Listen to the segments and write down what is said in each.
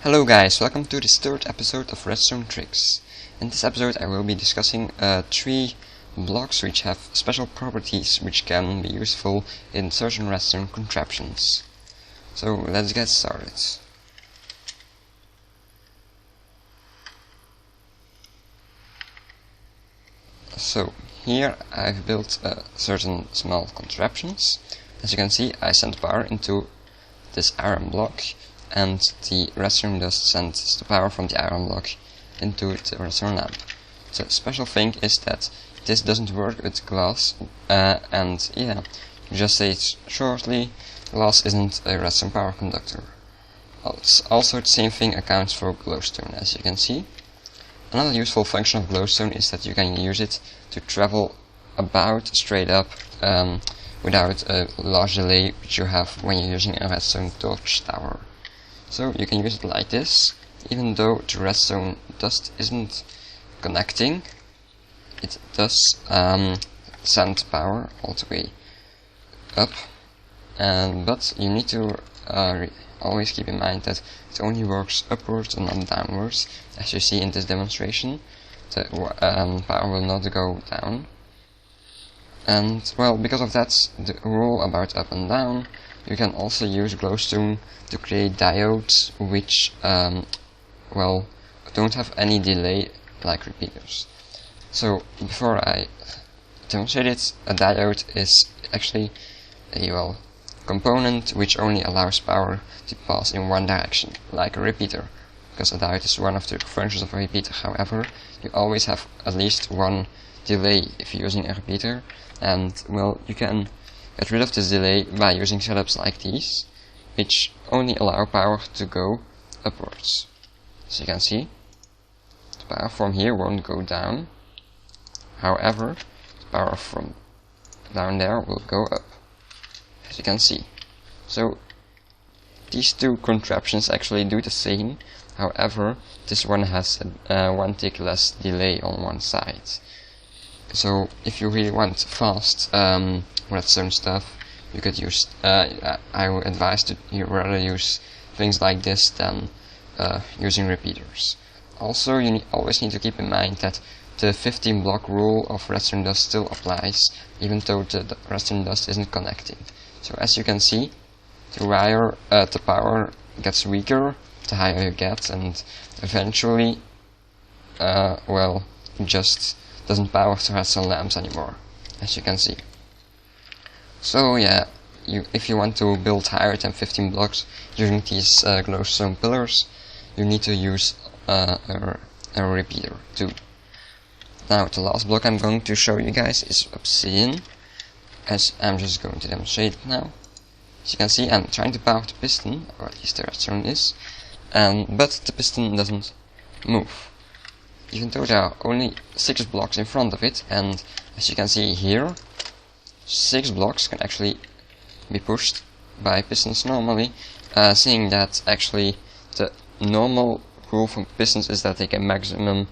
Hello guys, welcome to this third episode of Redstone Tricks. In this episode I will be discussing 3 blocks which have special properties which can be useful in certain redstone contraptions. So let's get started. So here I've built certain small contraptions. As you can see, I send power into this iron block, and the redstone dust sends the power from the iron block into the redstone lamp. The special thing is that this doesn't work with glass, and yeah, just say it shortly, glass isn't a redstone power conductor. Also the same thing accounts for glowstone, as you can see. Another useful function of glowstone is that you can use it to travel about straight up without a large delay which you have when you're using a redstone torch tower. So you can use it like this. Even though the redstone dust isn't connecting, it does send power all the way up, but you need to always keep in mind that it only works upwards and not downwards. As you see in this demonstration, the power will not go down. And well, because of that, the rule about up and down, you can also use glowstone to create diodes which well, don't have any delay like repeaters. So before I demonstrate it, a diode is actually a component which only allows power to pass in one direction, like a repeater, because a diode is one of the functions of a repeater. However, you always have at least one delay if you're using a repeater, and well, you can get rid of this delay by using setups like these, which only allow power to go upwards. So you can see, the power from here won't go down, however, the power from down there will go up, as you can see. So these two contraptions actually do the same, however, this one has one tick less delay on one side. So if you really want fast redstone stuff, you could use, I would advise to you rather use things like this than using repeaters. Also, you always need to keep in mind that the 15 block rule of redstone dust still applies, even though the redstone dust isn't connecting. So as you can see, the higher the power gets weaker, the higher you get, and eventually, well, it just doesn't power the redstone lamps anymore, as you can see. So yeah, if you want to build higher than 15 blocks using these glowstone pillars, you need to use a repeater too. Now the last block I'm going to show you guys is obsidian, as I'm just going to demonstrate it now. As you can see, I'm trying to power the piston, or at least the redstone is, but the piston doesn't move, even though there are only 6 blocks in front of it, and as you can see here, 6 blocks can actually be pushed by pistons normally, seeing that actually the normal rule for pistons is that they can maximum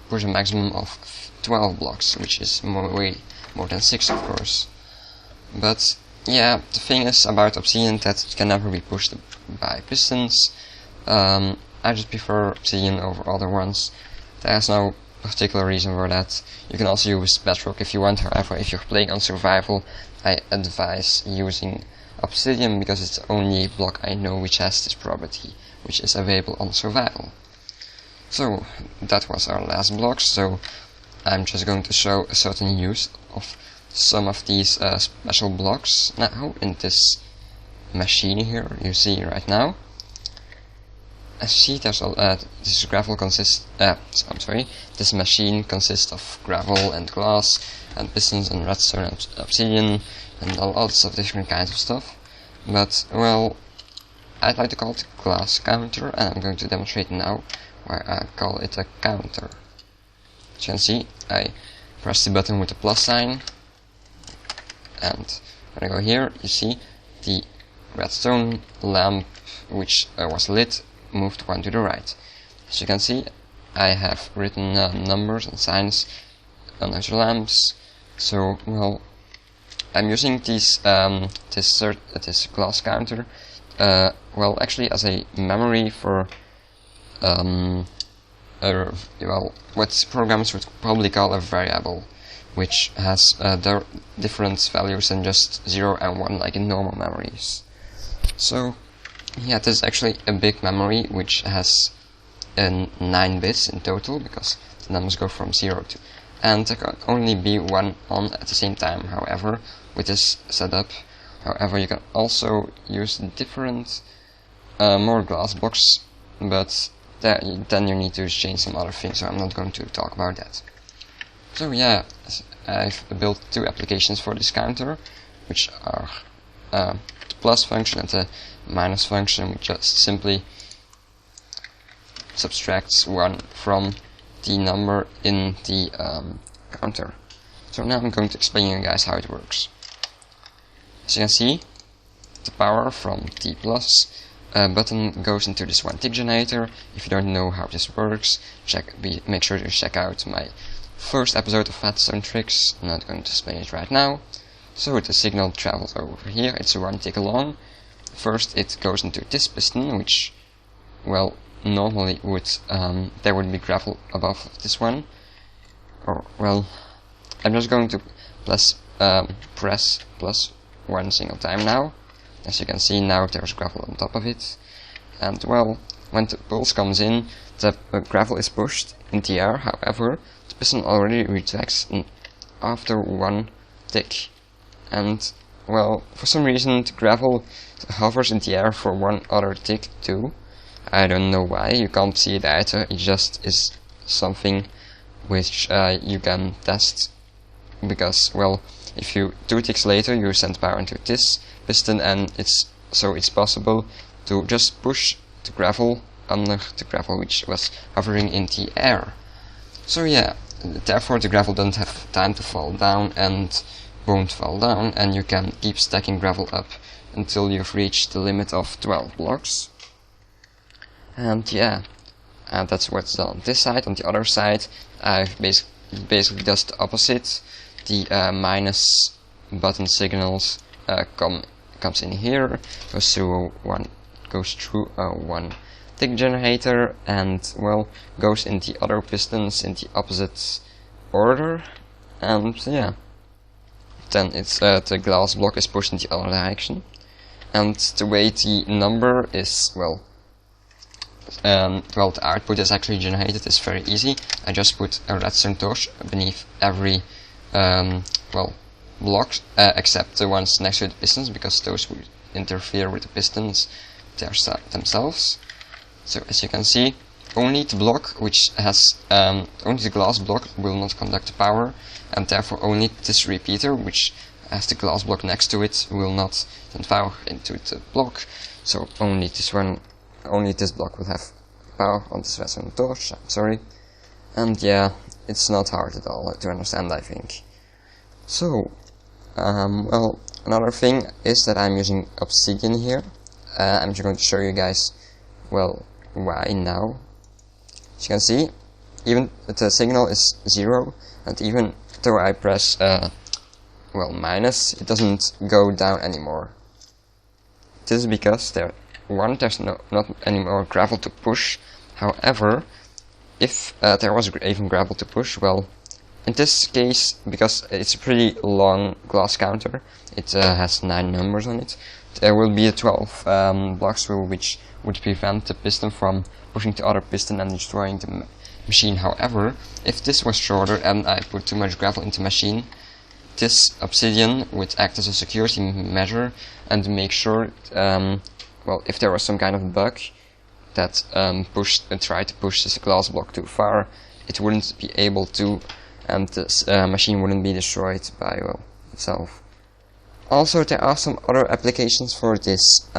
push a maximum of 12 blocks, which is way more than 6, of course. But yeah, the thing is about obsidian that it can never be pushed by pistons. I just prefer obsidian over other ones. There's no particular reason for that. You can also use bedrock if you want. However, if you're playing on survival, I advise using obsidian because it's the only block I know which has this property, which is available on survival. So that was our last block, so I'm just going to show a certain use of some of these special blocks now in this machine here you see right now. As you see, there's this gravel consists. This machine consists of gravel and glass and pistons and redstone and obsidian and lots of different kinds of stuff. But well, I'd like to call it a glass counter, and I'm going to demonstrate now why I call it a counter. As you can see, I press the button with the plus sign, and when I go here, you see the redstone lamp which was lit moved one to the right. As you can see, I have written numbers and signs on those lamps. So well, I'm using this glass counter well, actually as a memory for well, what programmers would probably call a variable, which has different values than just 0 and 1 like in normal memories. So yeah, this is actually a big memory which has 9 bits in total, because the numbers go from 0 to, and there can only be one on at the same time, however, with this setup. However, you can also use different more glass blocks, but then you need to change some other things, so I'm not going to talk about that. So yeah, I've built 2 applications for this counter, which are the plus function and the minus function, which just simply subtracts 1 from the number in the counter. So now I'm going to explain you guys how it works. As you can see, the power from the plus button goes into this one tick generator. If you don't know how this works, make sure to check out my first episode of Redstone Tricks. I'm not going to explain it right now. So the signal travels over here, it's 1 tick long. First it goes into this piston, which, well, normally would there would be gravel above this one. Or, well, I'm just going to press plus 1 single time now. As you can see, now there's gravel on top of it. And, well, when the pulse comes in, the gravel is pushed in the air. However, the piston already retracts after 1 tick. And, well, for some reason the gravel hovers in the air for 1 other tick too. I don't know why, you can't see it either, it just is something which you can test, because, well, if you 2 ticks later you send power into this piston, and it's possible to just push the gravel under the gravel which was hovering in the air. So yeah, therefore the gravel doesn't have time to fall down and won't fall down, and you can keep stacking gravel up until you've reached the limit of 12 blocks. And yeah, that's what's done on this side. On the other side, I've basically does the opposite. The minus button signals comes in here, goes through one tick generator, and, well, goes in the other pistons in the opposite order. And yeah, then it's the glass block is pushed in the other direction. And the way the number is, well, the output is actually generated is very easy. I just put a redstone torch beneath every block, except the ones next to the pistons, because those would interfere with the pistons themselves. So as you can see, only the block which has only the glass block will not conduct power, and therefore only this repeater, which has the glass block next to it, will not send power into the block. So only this block will have power on this redstone torch. I'm sorry. And yeah, it's not hard at all to understand, I think. So, well, another thing is that I'm using obsidian here. I'm just going to show you guys, well, why now. As you can see, even the signal is 0, and even though I press minus, it doesn't go down anymore. This is because there's not any more gravel to push. However, if there was even gravel to push, well, in this case, because it's a pretty long glass counter, it has 9 numbers on it, there will be 12 blocks which would prevent the piston from pushing the other piston and destroying the machine. However, if this was shorter and I put too much gravel into the machine, this obsidian would act as a security measure and make sure, well, if there was some kind of bug that tried to push this glass block too far, it wouldn't be able to, and this machine wouldn't be destroyed by, well, itself. Also, there are some other applications for this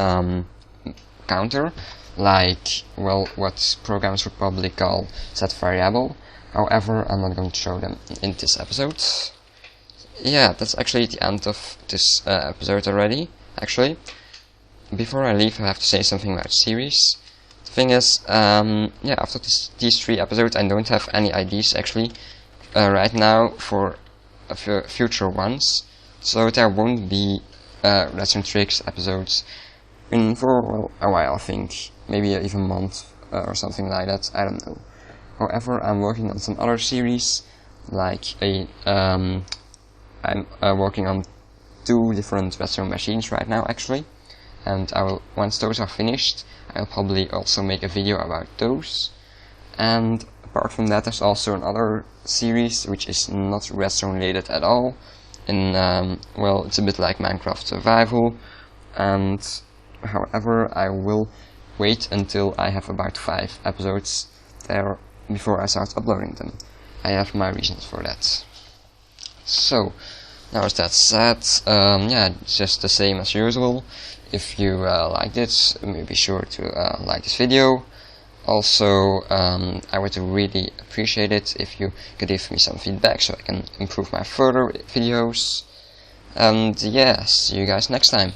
counter, like, well, what programmers would probably call set variable. However, I'm not going to show them in this episode. Yeah, that's actually the end of this episode already, actually. Before I leave, I have to say something about the series. The thing is, yeah, after these 3 episodes, I don't have any ideas, actually, right now for future ones. So there won't be Redstone Tricks episodes for, well, a while, I think. Maybe even a month or something like that, I don't know. However, I'm working on some other series, like I'm working on 2 different redstone machines right now actually, and once those are finished, I'll probably also make a video about those. And apart from that, there's also another series which is not redstone related at all, well, it's a bit like Minecraft Survival, and however, I will wait until I have about 5 episodes there before I start uploading them. I have my reasons for that. So, now as that said, yeah, just the same as usual. If you liked it, be sure to like this video. Also, I would really appreciate it if you could give me some feedback so I can improve my further videos. And yeah, see you guys next time.